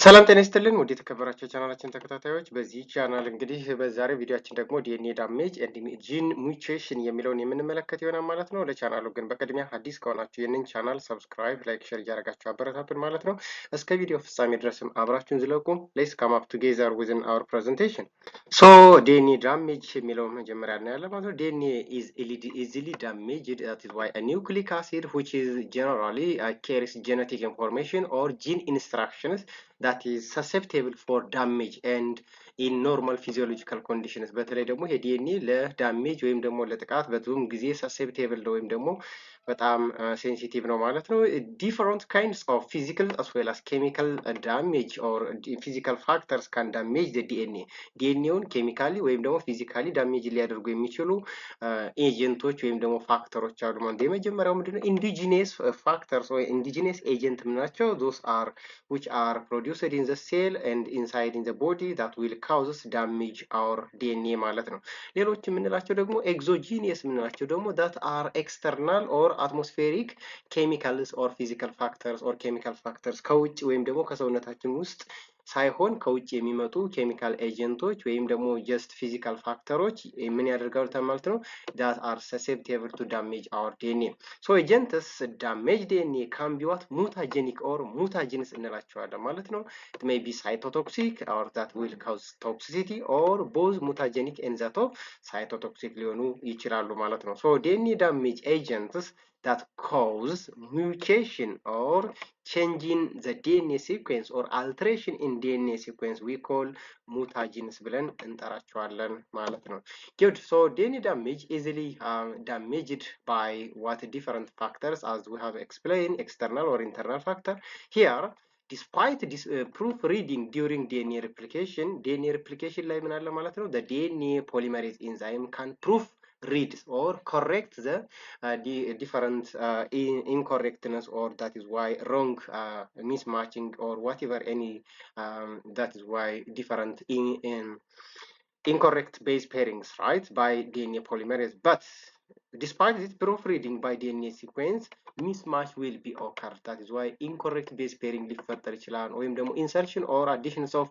ሰላም ጤና ይስጥልን ውድ የተከበራችሁ ቻናላችን ተከታታዮች፣ በዚህ ቻናል እንግዲህ በዛሬው ቪዲዮአችን ደግሞ ዲኤንኤ ዳሜጅ ኤንድ ጂን ሙቴሽን የሚለውን የምንመለከት ይሆናል ማለት ነው። ለቻናሉ ግን በቅድሚያ አዲስ ከሆናችሁ ይህንን ቻናል ሰብስክራይብ፣ ላይክ፣ ሼር እያደረጋችሁ አበረታቱን ማለት ነው። እስከ ቪዲዮ ፍጻሜ ድረስም አብራችሁን ዝለቁ። ሌትስ ካም አፕ ቱጌዘር ዊዝን አወር ፕሬዘንቴሽን። ሶ ዲኤንኤ ዳሜጅ የሚለውን መጀመሪያ እናያለን ማለት ነው። ዲኤንኤ is easily damaged. That is why a nucleic acid which is generally carries genetic information or gene instructions that is susceptible for damage and in normal physiological conditions በተለይ ደግሞ የዲኤንኤ ለዳሜጅ ወይም ደግሞ ለጥቃት በዙም ጊዜ susceptible ወይም ደግሞ በጣም ሴንሲቲቭ ነው ማለት ነው። different kinds of physical as well as chemical damage or physical factors can damage the DNA ዲኤንኤውን ኬሚካሊ ወይም ደግሞ ፊዚካሊ ዳሜጅ ሊያደርጉ የሚችሉ ኤጀንቶች ወይም ደግሞ ፋክተሮች አሉ ማለት የመጀመሪያው ምንድነው ኢንዲጂነስ ፋክተርስ ወይ ኢንዲጂነስ ኤጀንት ምናቸው those are which are produced in the cell and inside in the body that will cause damage our DNA ማለት ነው። ሌሎች የምንላቸው ደግሞ ኤግዞጂኒየስ የምንላቸው ደግሞ that are external or atmospheric chemicals or physical factors or chemical factors ከውጭ ወይም ደግሞ ከሰውነታችን ውስጥ ሳይሆን ከውጭ የሚመጡ ኬሚካል ኤጀንቶች ወይም ደግሞ ጀስት ፊዚካል ፋክተሮች ምን ያደርጋሉ ማለት ነው that are susceptible to damage our DNA. So agents damage DNA can be what mutagenic or mutagenes እንላቸዋለን ማለት ነው. It may be cytotoxic or that will cause toxicity or both mutagenic and that of cytotoxic ሊሆኑ ይችላሉ ማለት ነው. So DNA damage agents that cause mutation or change in the DNA sequence or alteration in DNA sequence we call mutagens ብለን እንጠራቸዋለን ማለት ነው። Good. So DNA damage easily damaged by what different factors as we have explained, external or internal factor. Here despite this proofreading during DNA replication ላይ ምን አለ ማለት ነው the DNA polymerase enzyme can proofread or correct the different incorrectness or that is why wrong mismatching or whatever any that is why different incorrect base pairings right by DNA polymerase. But despite this proofreading by DNA sequence mismatch will be occur. That is why incorrect base pairing ሊፈጠር ይችላል ወይም ደግሞ insertion or additions of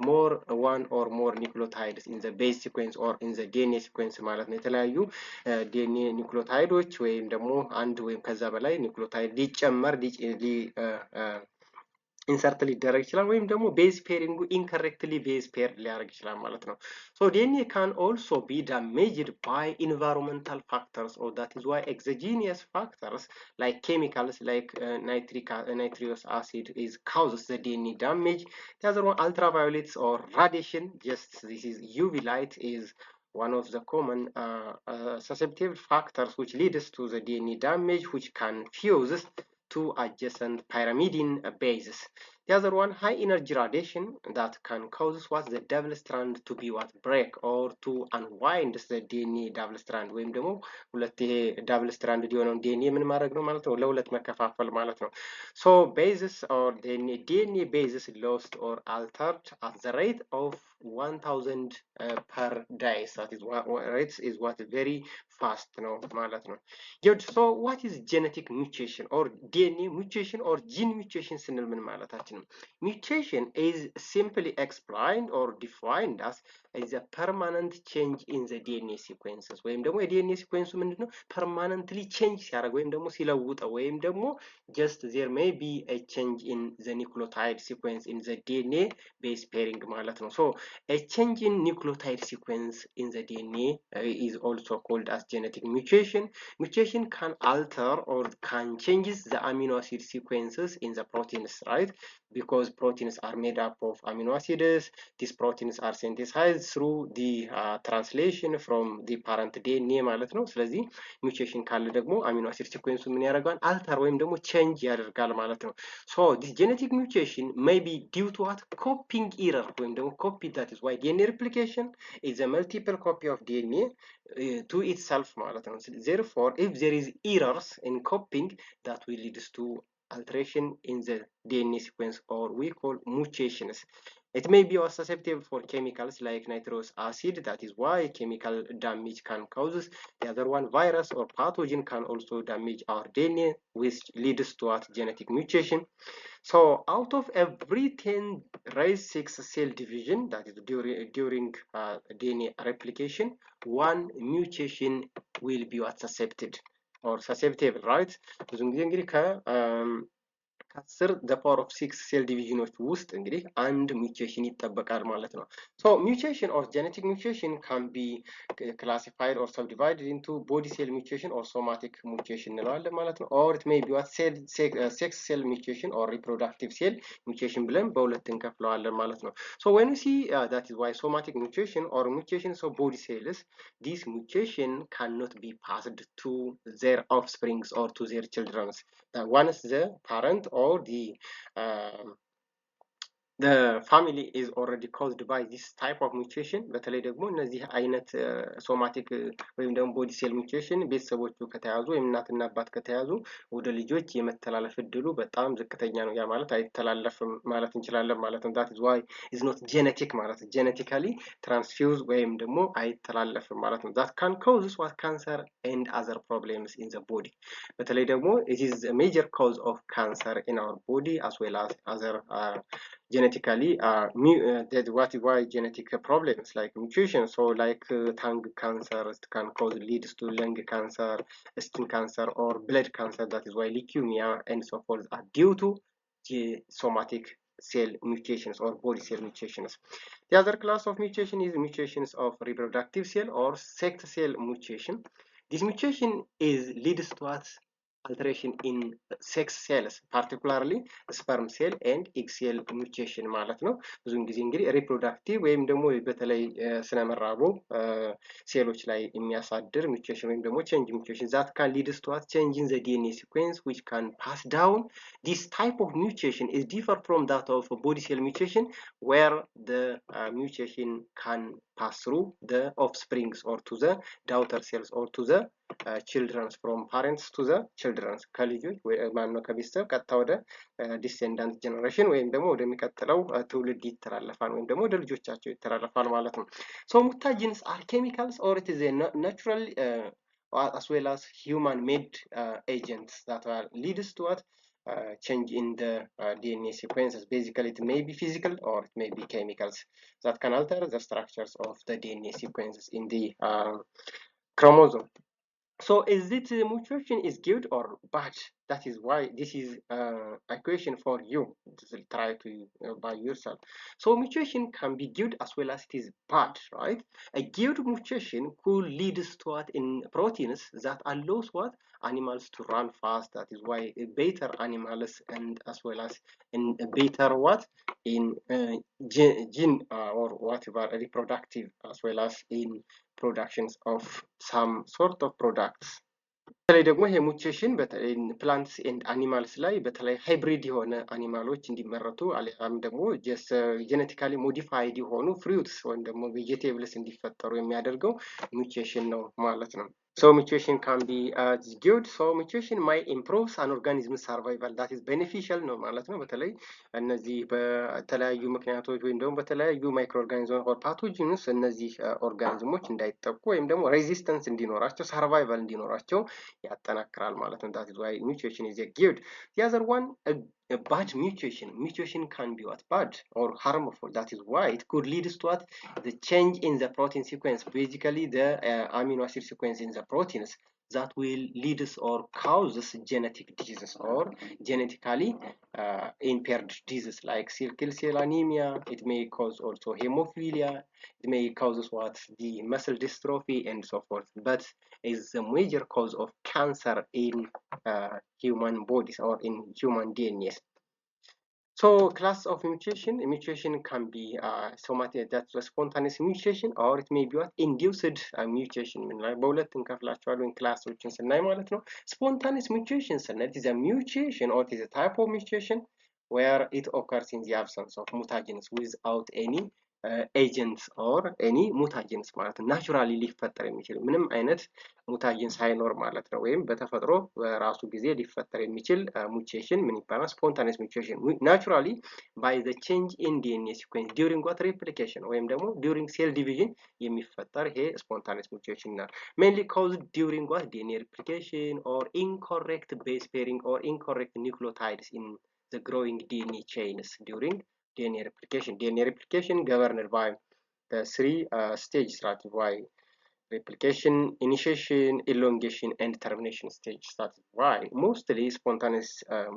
more one or more nucleotides in the base sequence or in the DNA sequence ማለት ነው። የተለያዩ DNA ኒውክሊዮታይዶች ወይም ደግሞ አንድ ወይም ከዛ በላይ ኒውክሊዮታይድ ሊጨመር ኢንሰርት ሊደረግ ይችላል ወይም ደግሞ ቤዝ ፔሪንጉ ኢንከሬክትሊ ቤዝ ፔር ሊያደርግ ይችላል ማለት ነው። So DNA can also be damaged by environmental factors or that is why exogenous factors like chemicals like nitrous acid is causes the DNA damage. The other one ultraviolet or radiation, just this is UV light is one of the common susceptible factors which leads to the DNA damage which can fuse to adjacent pyrimidine bases. The other one, high energy radiation that can cause what the double strand to be what break or to unwind the DNA double strand ወይም ደግሞ ሁለት ይሄ double strand የሆነውን DNA ምን ማድረግ ነው ማለት ነው ለሁለት መከፋፈል ማለት ነው. So bases or DNA bases lost or altered at the rate of 1000 per day. That is what rates is what very fast ነው ማለት ነው. Good. So what is genetic mutation or DNA mutation or gene mutation ስንል ምን ማለታችን ነው? Mutation is simply explained or defined as a permanent change in the DNA sequences ወይም ደግሞ የዲኤንኤ ሲኩዌንሱ ምንድነው permanently change ሲያደርግ ወይም ደግሞ ሲለውጠው ወይም ደግሞ just there may be a change in the nucleotide sequence in the DNA base pairing ማለት ነው. So a change in nucleotide sequence in the DNA is also called as genetic mutation. Mutation can alter or can change the amino acid sequences in the proteins, right? Because proteins are made up of amino acids. These proteins are synthesized through the translation from the parent DNA ማለት ነው። ስለዚህ mutation ካለ ደግሞ amino acid sequence ምን ያደርጋል alter ወይም ደግሞ change ያደርጋል ማለት ነው። So this genetic mutation may be due to what copying error ወይም ደግሞ copy, that is why DNA replication is a multiple copy of DNA to itself ማለት ነው። Therefore if there is errors in copying that will lead to alteration in the DNA sequence, or we call mutations. It may be susceptible for chemicals like nitrous acid, that is why chemical damage can cause. The other one, virus or pathogen can also damage our DNA, which leads to genetic mutation. So out of every 10 raised 6 cell division, that is during DNA replication, one mutation will be susceptible, right? ብዙውን ጊዜ እንግዲህ ከ10 the power of 6 ሴል ዲቪዥኖች ውስጥ እንግዲህ አንድ ሙቴሽን ይጠበቃል ማለት ነው። So mutation or genetic mutation can be classified or subdivided into body cell mutation or somatic mutation እንለዋለን ማለት ነው። Or it may be what sex cell mutation or reproductive cell mutation ብለን በሁለት እንከፍለዋለን ማለት ነው። So when we see that is why somatic mutation or mutations of body cells, this mutation cannot be passed to their offsprings or to their children. Once the parent or the family is already caused by this type of mutation, በተለይ ደግሞ እነዚህ አይነት ሶማቲክ ወይም ደግሞ ቦዲ ሴል ሙቴሽን ቤተሰቦቹ ከተያዙ ወይም እናትና አባት ከተያዙ ወደ ልጆች የመተላለፍ እድሉ በጣም ዝቅተኛ ነው። ያ ማለት አይተላለፍም ማለት እንችላለን ማለት ነው። that is why is not genetic ማለት genetically transfused ወይም ደግሞ አይተላለፍም ማለት ነው። that can cause what cancer and other problems in the body. በተለይ ደግሞ it is a major cause of cancer in our body as well as other genetically that why genetic problems like mutation, so like tongue cancer can cause leads to lung cancer, skin cancer, or blood cancer. That is why leukemia and so forth are due to the somatic cell mutations or body cell mutations. The other class of mutation is mutations of reproductive cell or sex cell mutation. This mutation leads to what alteration in sex cells, particularly sperm cell and egg cell mutation ማለት ነው። ብዙውን ጊዜ እንግዲህ ሪፕሮዳክቲቭ ወይም ደግሞ በተለይ ስነ መራቡ ሴሎች ላይ የሚያሳድር ሙቴሽን ወይም ደግሞ change mutation that can lead to what change in the DNA sequence which can pass down. This type of mutation is different from that of body cell mutation, where the mutation can pass through the offsprings or to the daughter cells or to the children, from parents to the children, ከልጆች ማነው ከቤተሰብ ቀጥታ ወደ ዲሴንዳንት ጀነሬሽን ወይም ደግሞ ወደሚቀጥለው ትውልድ ይተላለፋል ወይም ደግሞ ወደ ልጆቻቸው ይተላለፋል ማለት ነው። So mutagens are chemicals or it is a natural as well as human made agents that are leads to what change in the DNA sequences. Basically, it may be physical or it may be chemicals that can alter the structures of the DNA sequences in the chromosome. So is it mutation is good or bad? That is why this is a question for you to try to by yourself. So mutation can be good as well as it is bad, right? A good mutation could lead to what in proteins that allows what animals to run fast. That is why better animals and as well as in better what in gene or whatever reproductive as well as in productions of some sort of products. በተለይ ደግሞ ይሄ ሙቴሽን በተለይ ፕላንትስ ኤንድ አኒማልስ ላይ በተለይ ሃይብሪድ የሆነ አኒማሎች እንዲመረቱ አሊያም ደግሞ ጄኔቲካሊ ሞዲፋይድ የሆኑ ፍሩትስ ወይም ደግሞ ቬጂቴብልስ እንዲፈጠሩ የሚያደርገው ሙቴሽን ነው ማለት ነው። So mutation can be good. So mutation might improve an organism's survival. That is beneficial ነው ማለት ነው። በተለይ እነዚህ በተለያዩ ምክንያቶች ወይም ደግሞ በተለያዩ ማይክሮ ኦርጋኒዝሞች or pathogens እነዚህ ኦርጋኒዝሞች እንዳይጠቁ ወይም ደግሞ ሬዚስተንስ እንዲኖራቸው ሰርቫይቫል እንዲኖራቸው ያጠናክራል ማለት ነው። That is why mutation is a good. The other one a bad mutation can be what bad or harmful. That is why it could lead to what the change in the protein sequence, basically the amino acid sequence in the proteins, that will lead us or causes genetic diseases or genetically impaired diseases like sickle cell anemia. It may cause also hemophilia. It may cause what the muscle dystrophy and so forth, but is a major cause of cancer in human bodies or in human DNA. So class of mutation can be somatic, that's a spontaneous mutation, or it may be what induced mutation. በሁለት እንከፍላቸዋለን ክላሶችን ስናይ ማለት ነው። Spontaneous mutation ስንል is a mutation or it is a type of mutation where it occurs in the absence of mutagens without any agents or any mutagens ማለት ነው ናቹራሊ ሊፈጠር የሚችል ምንም አይነት ሙታጅን ሳይኖር ማለት ነው ወይም በተፈጥሮ በራሱ ጊዜ ሊፈጠር የሚችል ሙቴሽን ምን ይባላል ስፖንታኒየስ ሙቴሽን ናቹራሊ by the change in DNA sequence during what replication ወይም ደግሞ during cell division የሚፈጠር ይሄ spontaneous mutation ነው mainly caused during what DNA replication or incorrect base pairing or incorrect nucleotides in the growing DNA chains during DNA replication governed by the three stages started by replication, initiation, elongation, and termination stage started by mostly spontaneous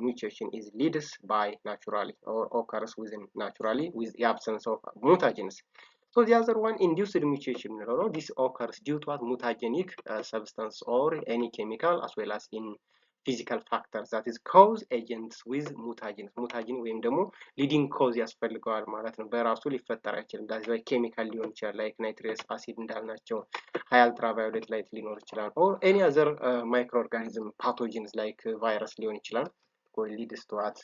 mutation is led by naturally or occurs within naturally with the absence of mutagens. So the other one induced mutation, this occurs due to mutagenic substance or any chemical as well as in physical factors that is cause agents with mutagens mutagen ወይም ደግሞ leading cause ያስፈልገዋል ማለት ነው በራሱ ሊፈጠር አይችልም that is why chemical ሊሆን ይችላል like nitrous acid እንዳልናቸው high ultraviolet light ሊኖር ይችላል or any other microorganism pathogens like virus ሊሆን ይችላል or leads to what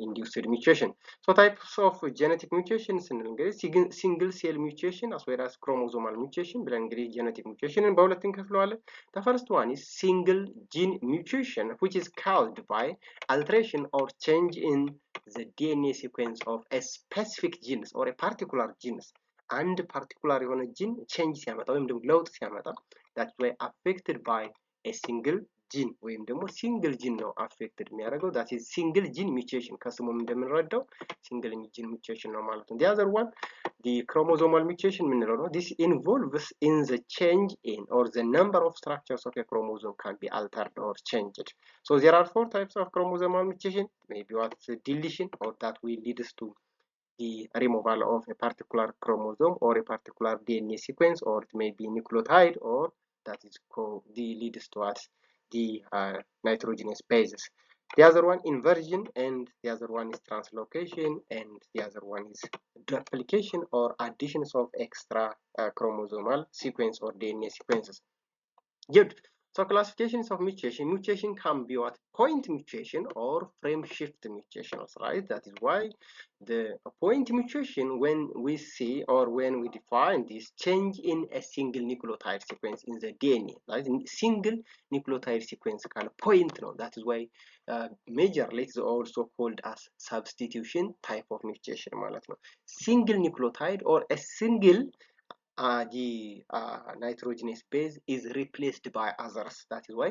induced mutation. So types of genetic mutations ስንል እንግዲህ single cell mutation as well as chromosomal mutation ብለን እንግዲህ genetic mutation በሁለት እንከፍለዋለን. The first one is single gene mutation which is caused by alteration or change in the DNA sequence of a specific genes or a particular genes. አንድ particular የሆነ gene change ሲያመጣ ወይም ደግሞ ለውጥ ሲያመጣ that way affected by a single gene ወይም ደግሞ single gene ነው affected የሚያደርገው that is single gene mutation ከስሙም እንደምንረዳው single gene mutation ነው ማለት ነው the other one the chromosomal mutation ምንለው ነው this involves in the change in or the number of structures of a chromosome can be altered or changed so there are 4 types of chromosomal mutation maybe what deletion or that will lead to the removal of a particular chromosome or a particular DNA sequence or it may be nucleotide or that is called the leads to what the nitrogenous bases. The other one inversion and the other one is translocation and the other one is duplication or additions of extra chromosomal sequence or DNA sequences. Good. So classifications of mutation. Mutation can be what? Point mutation or frame shift mutations, right? That is why the point mutation when we see or when we define this change in a single nucleotide sequence in the DNA, right? Single nucleotide sequence kind of point, no? That is why majorly it's also called as substitution type of mutation. Single nucleotide or a single the nitrogenous base is replaced by others that is why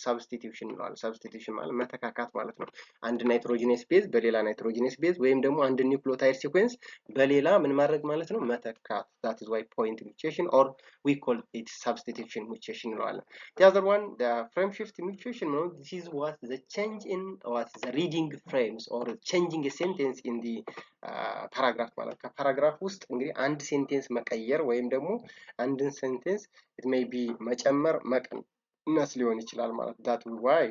substitution ማለት መተካካት ማለት ነው አንድ nitrogenous base በሌላ nitrogenous base ወይም ደግሞ አንድ nucleotide sequence በሌላ ምን ማድረግ ማለት ነው መተካት that is why point mutation or we call it substitution mutation እንለዋለን the other one the frame shift mutation no this is what the change in what the reading frames or changing a sentence in the paragraph ማለት ከፓራግራፍ ውስጥ እንግዲህ አንድ ሴንቴንስ መቀየር ወይም ደግሞ አንድን ሴንቴንስ it may be መጨመር መቀነስ ሊሆን ይችላል ማለት that why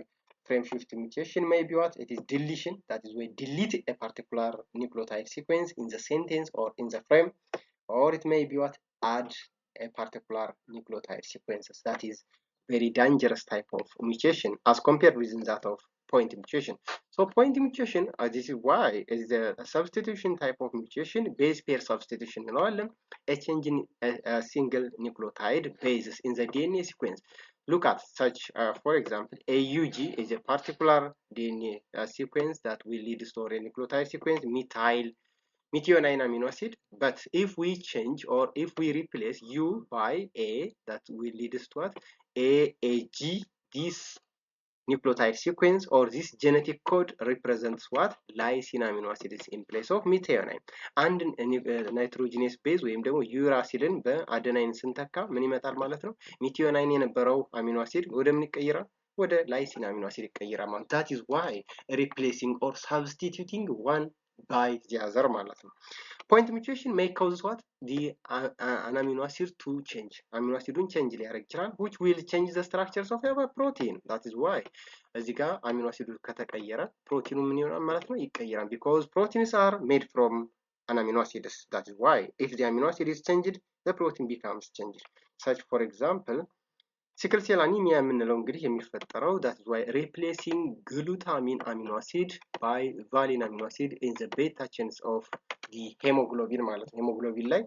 frame shift mutation may be what it is deletion that is why delete a particular nucleotide sequence in the sentence or in the frame or it may be what add a particular nucleotide sequences that is very dangerous type of mutation as compared with that of point mutation. So point mutation, this is why is the substitution type of mutation, base pair substitution, a change in a single nucleotide bases in the DNA sequence. Look at such, for example, AUG is a particular DNA sequence that will lead to a nucleotide sequence, methionine amino acid. But if we change or if we replace U by A, that will lead to what? AAG, this nucleotide sequence or this genetic code represents what? Lysine amino acid is in place of methionine. And nitrogenous base ወይም ደግሞ ዩራሲልን በአደናይን ስንተካ ምን ይመጣል ማለት ነው? methionine የነበረው አሚኖ አሲድ ወደ ምን ይቀየራል? ወደ ላይሲን አሚኖ አሲድ ይቀየራል ማለት that is why replacing or substituting one by the other ማለት ነው point mutation may cause what the an amino acid to change amino acidun change ሊያደርግ ይችላል which will change the structures of a protein that is why እዚህ ጋር አሚኖ አሲዱ ከተቀየረ ፕሮቲኑ ምን ይሆናል ማለት ነው ይቀየራል because proteins are made from an amino acids that is why if the amino acid is changed the protein becomes changed such for example sickle cell anemia የምንለው እንግዲህ የሚፈጠረው that is why replacing glutamine amino acid by valine amino acid in the beta chains of ሄሞግሎቢን ማለት ነው። ሄሞግሎቢን ላይ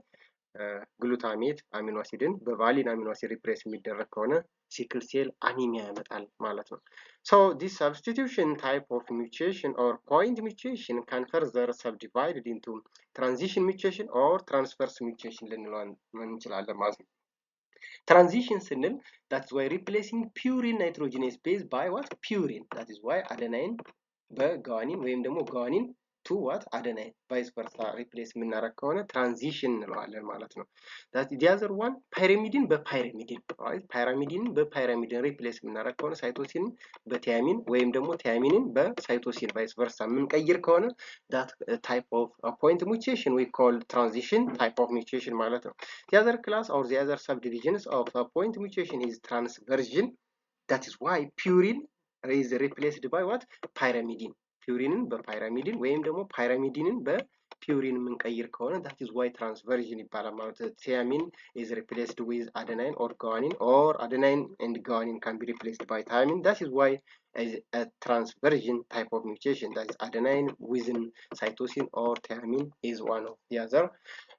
ግሉታሜት አሚኖ አሲድን በቫሊን አሚኖ አሲድ ሪፕሌስ የሚደረግ ከሆነ ሲክል ሴል አኒሚያ ያመጣል ማለት ነው። So this substitution type of mutation or point mutation can further subdivided into transition mutation or transverse mutation ልንለው እንችላለን ማለት ነው። Transition ስንል that's why replacing purine nitrogenase base by what? Purine. That is why adenine በጓኒን ወይም ደግሞ ጓኒን to what? Adenine. Vice versa replace የምናደርግ ከሆነ transition እንለዋለን ማለት ነው። That the other one pyrimidine በpyrimidine, right? pyrimidine በpyrimidine replace የምናደርግ ከሆነ ሳይቶሲን በቲያሚን ወይም ደግሞ ቲያሚንን በሳይቶሲን vice versa የምንቀይር ከሆነ that type of point mutation we call transition type of mutation ማለት ነው። The other class or the other subdivisions of a point mutation is transversion. That is why purine is replaced by what? Pyrimidine. ፒውሪንን በፓይራሚዲን ወይም ደግሞ ፓይራሚዲንን በፒውሪን የምንቀይር ከሆነ that is why transversion ይባላል ማለት ነው። thiamine is replaced with adenine or guanine, or adenine and guanine can be replaced by thiamine. That is why a transversion type of mutation, that is adenine within cytosine or thiamine, is one of the other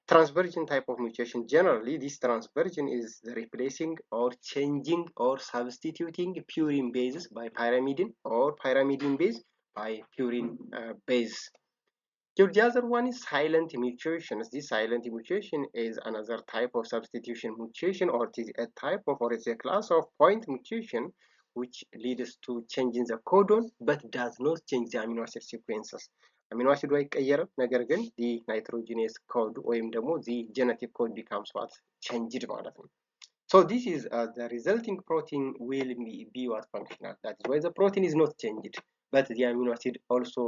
transversion type of mutation. Generally, this transversion is replacing or changing or substituting purine bases by pyrimidine or pyrimidine base by purine base. The other one is silent mutations. This silent mutation is another type of substitution mutation, or it is a type of, or it's a class of point mutation which leads to changing the codon but does not change the amino acid sequences. Amino acid አይቀየርም፣ ነገር ግን the nitrogenase code ወይም ደግሞ the genetic code becomes what? Changed ማለት ነው። So this is the resulting protein will be what? Functional. That is why the protein is not changed, but the amino acid also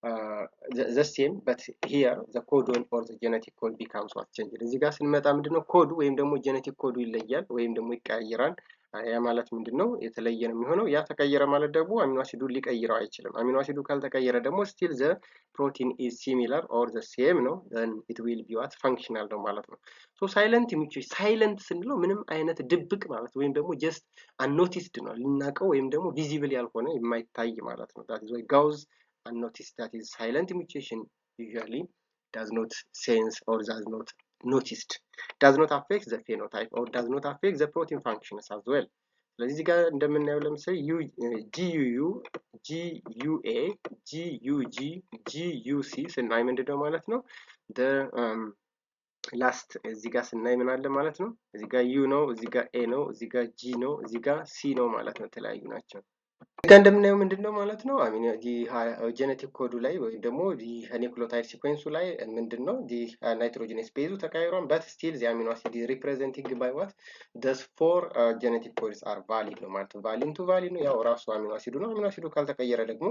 the same, but here the codon or the genetic code becomes what? Changed. እዚህ ጋር ስንመጣ ምንድነው ኮዱ ወይም ደግሞ genetic ኮዱ ይለያል ወይም ደግሞ ይቀያየራል። ያ ማለት ምንድነው? የተለየ ነው የሚሆነው። ያ ተቀየረ ማለት ደግሞ አሚኖ አሲዱን ሊቀይረው አይችልም። አሚኖ አሲዱ ካልተቀየረ ደግሞ still the protein is similar or the same ነው, then it will be what? Functional ነው ማለት ነው። So silent mutation, silent ስንለው ምንም አይነት ድብቅ ማለት ወይም ደግሞ just unnoticed ነው፣ ልናቀው ወይም ደግሞ visible ያልሆነ የማይታይ ማለት ነው። that is why Gauss unnoticed, that is silent mutation usually does not sense or does not noticed, does not affect the phenotype or does not affect the protein functions as well. ስለዚህ ጋር እንደምናየው ለምሳሌ GUU GUA GUG GUC ስናይ ምንድነው ማለት ነው? the ላስት እዚህ ጋር ስናይ ምን አለ ማለት ነው? እዚህ ጋር ዩ ነው፣ እዚህ ጋር ኤ ነው፣ እዚህ ጋር ጂ ነው፣ እዚህ ጋር ሲ ነው ማለት ነው። የተለያዩ ናቸው። እዚህ ጋር እንደምናየው ምንድነው ማለት ነው? አይ ሚን ጄኔቲክ ኮዱ ላይ ወይም ደግሞ ኒውክሊዮታይድ ሲኩዌንሱ ላይ ምንድነው ናይትሮጂነስ ቤዙ ተቀይሯል፣ but still the amino acid is represented by what? thus four genetic codes are valid ነው ማለት ነው። valid to valid ነው፣ ያው ራሱ አሚኖ አሲዱ ነው። አሚኖ አሲዱ ካልተቀየረ ደግሞ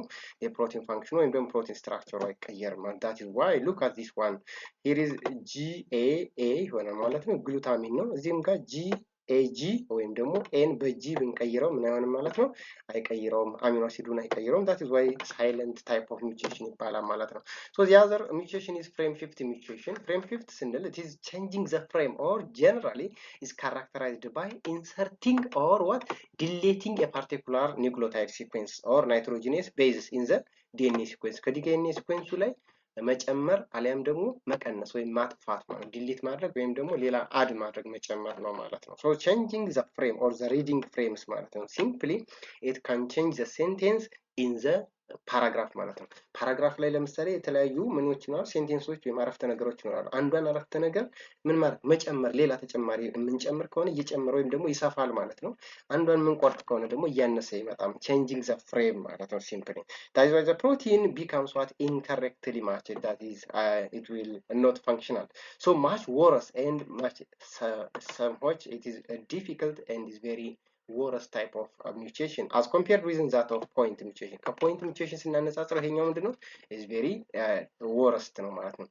የፕሮቲን ፋንክሽኑ ወይም ደግሞ ፕሮቲን ስትራክቸሩ አይቀየርም። that is why look at this one, here is GAA ይሆናል ማለት ነው፣ ግሉታሚን ነው። እዚህም ጋር GAG ወይም ደግሞ ኤን በጂ ብንቀይረው ምን አይሆንም ማለት ነው? አይቀይረውም፣ አሚኖ አሲዱን አይቀይረውም። that is why silent type of mutation ይባላል ማለት ነው። so the other mutation is frame shift mutation. frame shift ስንል it is changing the frame or generally is characterized by inserting or what? deleting a particular nucleotide sequence or nitrogenase bases in the DNA sequence. ከዲኤንኤ ሲኩዌንሱ ላይ መጨመር አሊያም ደግሞ መቀነስ ወይም ማጥፋት ማለት ዲሊት ማድረግ ወይም ደግሞ ሌላ አድ ማድረግ መጨመር ነው ማለት ነው። so changing the frame or the reading frames ማለት ነው። simply it can change the sentence in the ፓራግራፍ ማለት ነው። ፓራግራፍ ላይ ለምሳሌ የተለያዩ ምኖች ይኖራሉ፣ ሴንቴንሶች ወይም አረፍተ ነገሮች ይኖራሉ። አንዷን አረፍተ ነገር ምን ማለት መጨመር፣ ሌላ ተጨማሪ የምንጨምር ከሆነ እየጨመረ ወይም ደግሞ ይሰፋል ማለት ነው። አንዷን የምንቆርጥ ከሆነ ደግሞ እያነሰ ይመጣል። changing the frame ማለት ነው simply. that is why the protein becomes what? incorrectly matched, that is it will not functional, so much worse and much somewhat it is difficult and is very worst type of mutation as compared with that of point mutation. ከፖይንት mutation ስናነጻጽረው ይሄኛው ምንድነው? is very worst ነው ማለት ነው።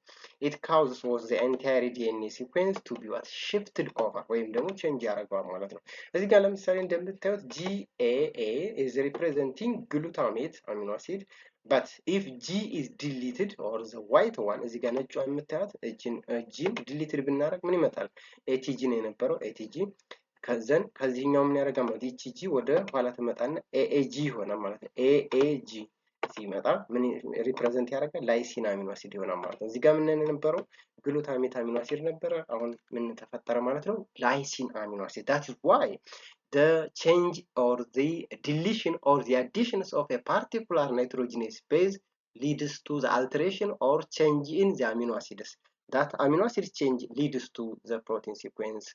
it causes was the entire DNA sequence to be what? shifted over ወይም ደግሞ change ያደርገዋል ማለት ነው። እዚህ ጋር ለምሳሌ እንደምታዩት GAA is representing glutamate amino acid, but if G is deleted or the white one እዚህ ጋር ነጯ የምታዩት ጂን ዲሊትድ ብናደርግ ምን ይመጣል? ATG ነው የነበረው ATG ከዘን ከዚህኛው ምን ያደርጋል ማለት ይቺ ጂ ወደ ኋላ ተመጣና ኤኤጂ ሆነ ማለት ነው። ኤኤጂ ሲመጣ ምን ሪፕሬዘንት ያደርጋል? ላይሲን አሚኖ አሲድ ይሆናል ማለት ነው። እዚህ ጋር ምን የነበረው ግሉታሜት አሚኖ አሲድ ነበረ። አሁን ምን ተፈጠረ ማለት ነው? ላይሲን አሚኖ አሲድ። that is why the change or the deletion or the additions of a particular nitrogenous base leads to the alteration or change in the amino acids. That amino acid change leads to the protein sequence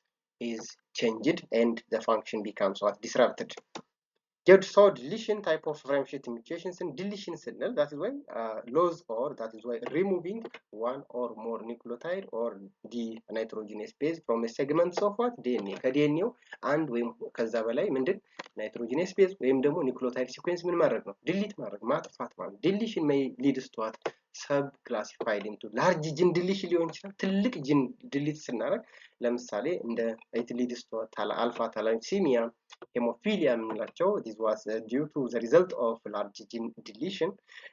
is changed and the function becomes what? Disrupted. So deletion type of frame shift mutations and deletion signal, that is why loss or that is why removing one or more nucleotide or the nitrogenous base from a segment of what? DNA. ከዲኤንኤው አንድ ወይም ከዛ በላይ ምንድን nitrogenous base ወይም ደግሞ nucleotide sequence ምን ማድረግ ነው? ዲሊት ማድረግ ማጥፋት ማለት። deletion may lead to what? ሰብ ክላሲፋይድ ኢንቱ ላርጅ ጂን ዲሊሽን ሊሆን ይችላል። ትልቅ ጂን ዲሊት ስናደርግ ለምሳሌ እንደ ኢት ሊድስ ቱ አልፋ ታላሲሚያ ሄሞፊሊያ የምንላቸው this was due to the result of large gene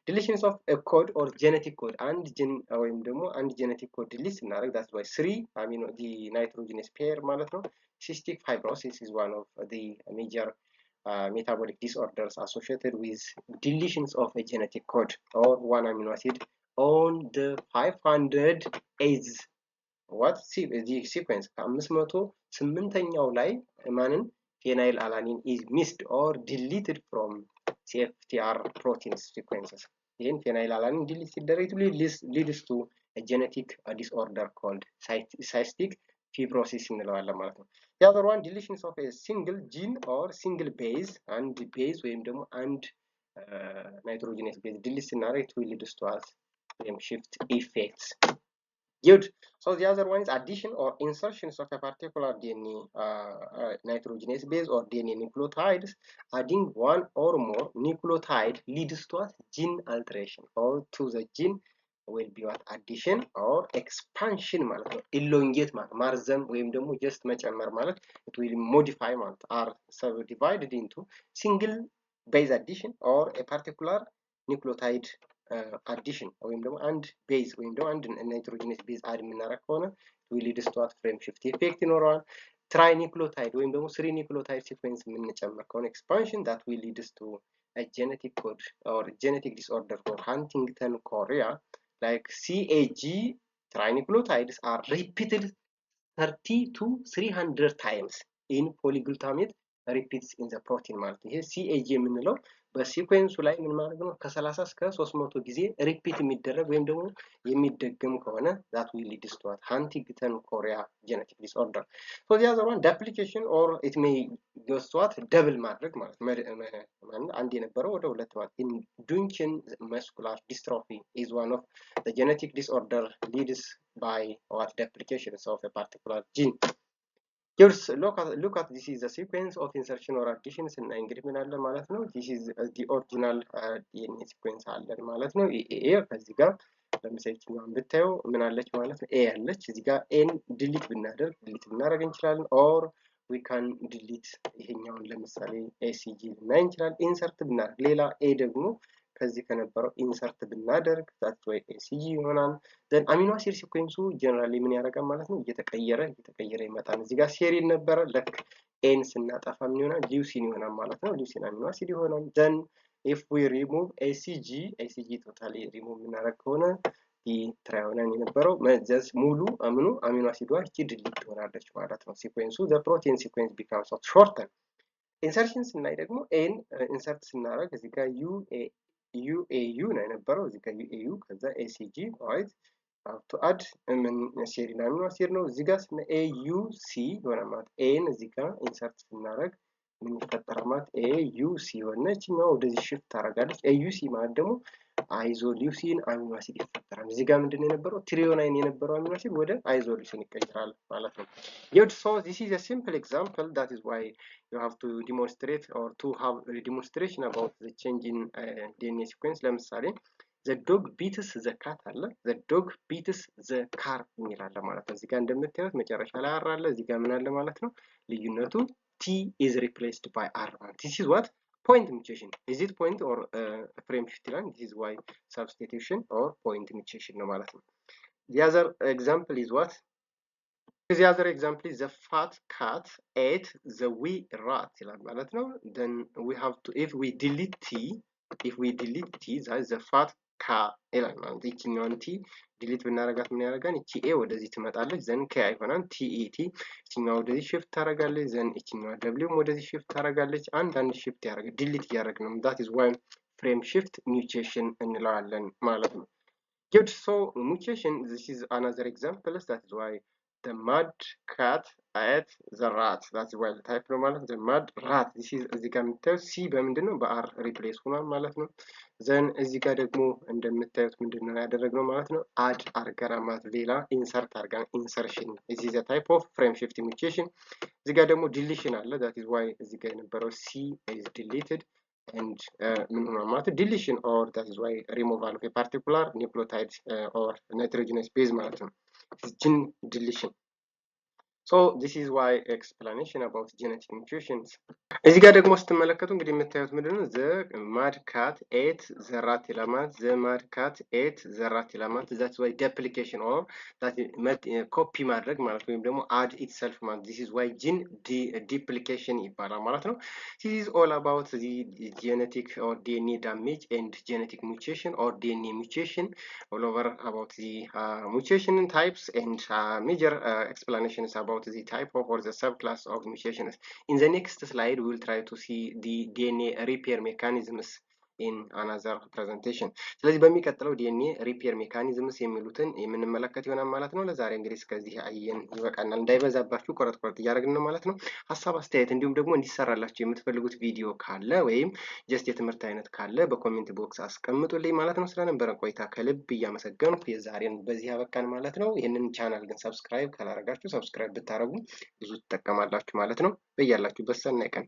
deletions of a code or genetic code አንድ ጂን ወይም ደግሞ አንድ genetic code ዲሊት ስናደርግ that's why 3 amino the nitrogenous pair ማለት ነው. cystic fibrosis is one of the major metabolic disorders associated with deletions of a genetic code or one amino acid on the 500 what the sequence ከ508ኛው ላይ ማንን phenyl alanine is missed or deleted from CFTR protein sequences. ይህን phenyl alanine delete ሲደረግ leads to a genetic disorder called cystic fibrosis እንለዋለን ማለት ነው። The other one, deletions of a single gene or single base and base ወይም ደግሞ አንድ nitrogenous base delete ስናደርግ it will lead to frame shift effects. Good. So the other one is addition or insertions of a particular DNA nitrogenous base or DNA nucleotides. Adding one or more nucleotide leads to gene alteration or to the gene will be what? Addition or expansion ማለት ነው። elongate ማለት ማርዘም ወይም ደግሞ just መጨመር ማለት it will modify ማለት are subdivided into single base addition or a particular nucleotide addition ወይም ደግሞ አንድ ቤዝ ወይም ደግሞ አንድ ናይትሮጂነስ ቤዝ አድ የምናደርግ ከሆነ will lead to frame shift effect ይኖረዋል። ትራይኒክሎታይድ ወይም ደግሞ ስሪ ኒክሎታይድ ሲኩዌንስ የምንጨምር ከሆነ expansion that will lead to a genetic code or genetic disorder for Huntington chorea like CAG trinucleotides are repeated 30 to 300 times in polyglutamate repeats in the protein ማለት ይሄ CAG የምንለው በሲኩዌንሱ ላይ ምን ማለት ነው? ከ30 እስከ 300 ጊዜ ሪፒት የሚደረግ ወይም ደግሞ የሚደገም ከሆነ that will lead to Huntington chorea genetic disorder. So the other one duplication or it may just what double ማድረግ ማለት አንድ የነበረው ወደ ሁለት ማለት in Duchenne muscular dystrophy is one of the genetic disorder leads by what duplications of a particular gene. Just look at this is the sequence of insertion or additions እና እንግዲህ ምን አለ ማለት ነው? This is the original DNA sequence አለን ማለት ነው። ኤ ከዚህ ጋር ለምሳሌ ምን ብታዩ ምን አለች ማለት ነው? ኤ አለች እዚህ ጋር ኤን ዲሊት ብናደርግ እንችላለን or we can delete ይሄኛውን ለምሳሌ ACG ልናይ እንችላለን። ኢንሰርት ብናደርግ ሌላ ኤ ደግሞ ከዚህ ከነበረው ኢንሰርት ብናደርግ that way ACG ይሆናል። then አሚኖ አሲድ ሲኩዌንሱ ጀነራሊ ምን ያደርጋል ማለት ነው? እየተቀየረ ይመጣል። እዚህ ጋር ሴሪን ነበረ ለክ ኤን ስናጠፋ ምን ይሆናል? ሊውሲን ይሆናል ማለት ነው። ሊውሲን አሚኖ አሲድ ይሆናል። then if we remove ACG ቶታሊ ሪሙቭ የምናደርግ ከሆነ ትራዮናን የነበረው መዘዝ ሙሉ አሚኖ አሲዷ እቺ ዲሊት ትሆናለች ማለት ነው። ሲኩዌንሱ the protein sequence becomes shorter. ኢንሰርሽን ስናይ ደግሞ ኤን ኢንሰርት ስናደርግ እዚህ ጋር UAU ነው የነበረው እዚህ ጋር UAU ከዛ ACG right to add ምን ሴሪን አሚኖ አሲድ ነው እዚህ ጋር ስና AUC ይሆናል ማለት ኤን እዚህ ጋር ኢንሰርት ስናደርግ ምን ይፈጠራል ማለት AUC ሆነች ነው ወደዚህ ሽፍት ታደርጋለች። AUC ማለት ደግሞ አይዞሊዩሲን አሚኖ አሲድ ይፈጠራል። እዚህ ጋር ምንድነው የነበረው? ትሪዮናይን የነበረው አሚኖ አሲድ ወደ አይዞሊዩሲን ይቀየራል ማለት ነው። So this is a simple example, that is why you have to demonstrate or to have a demonstration about the change in DNA sequence. ለምሳሌ the dog beats the cat አለ the dog beats the car የሚላለ ማለት ነው። እዚህ ጋር እንደምታዩት መጨረሻ ላይ አር አለ እዚህ ጋር ምን አለ ማለት ነው? ልዩነቱ T is replaced by R. This is what point mutation. Is it point or frame shift line? This is why substitution or point mutation ነው ማለት ነው። The other example is what? The other example is the fat cat ate the wee rat ይላል ማለት ነው። Then we have to, if we delete T if we delete t that is the fat cat ይላል ማለት ይችኛዋን ቲ ዲሊት ብናረጋት ምን ያደርጋል? እቺ ኤ ወደዚህ ትመጣለች ዘን ኬ አይሆናል ቲኢቲ እቺኛዋ ወደዚህ ሽፍት ታረጋለች ዘን እቺኛዋ ደብሊውም ወደዚህ ሽፍት ታረጋለች አንድ ሽፍት ያደርጋል ዲሊት እያደረግን ነው that is why frame shift mutation እንለዋለን ማለት ነው። Good. So mutation, this is another example. That is why the mud cat ate the rat. That's why the type ነው ማለት the mud rat. This is እዚህ ጋር የምታዩት ሲ በምንድን ነው በአር ሪፕሌስ ሆኗል ማለት ነው። ዘን እዚህ ጋር ደግሞ እንደምታዩት ምንድን ነው ያደረግነው ማለት ነው አድ አርገና ማለት ሌላ ኢንሰርት አርገና ኢንሰርሽን this is a type of frame shift mutation። እዚህ ጋር ደግሞ deletion አለ that is why እዚህ ጋር የነበረው C is deleted and deletion or that is why removal of a particular nucleotide or nitrogenous base ማለት ነው gene deletion. So this is why explanation about genetic mutations. እዚህ ጋር ደግሞ ስትመለከቱ እንግዲህ የምታዩት ምንድነው the mad cat ate the rat ይላማት the mad cat ate the rat ይላማት that's why duplication or that copy ማድረግ ማለት ወይም ደግሞ add itself ማለት this is why gene duplication ይባላል ማለት ነው። This is all about the genetic or DNA damage and genetic mutation or DNA mutation all over about the mutation types and major explanations about the type of or the subclass of mutations. In the next slide, we will try to see the DNA repair mechanisms in another presentation. ስለዚህ በሚቀጥለው ዲኤንኤ ሪፔር ሜካኒዝምስ የሚሉትን የምንመለከት ይሆናል ማለት ነው። ለዛሬ እንግዲህ እስከዚህ አየን ይበቃናል። እንዳይበዛባችሁ ቆረጥ እያደረግን ነው ማለት ነው። ሀሳብ አስተያየት እንዲሁም ደግሞ እንዲሰራላችሁ የምትፈልጉት ቪዲዮ ካለ ወይም ጀስት የትምህርት አይነት ካለ በኮሜንት ቦክስ አስቀምጡልኝ ማለት ነው። ስለነበረን ቆይታ ከልብ እያመሰገንኩ የዛሬን በዚህ አበቃን ማለት ነው። ይህንን ቻናል ግን ሰብስክራይብ ካላረጋችሁ ሰብስክራይብ ብታረጉ ብዙ ትጠቀማላችሁ ማለት ነው። በያላችሁበት ሰናይ ቀን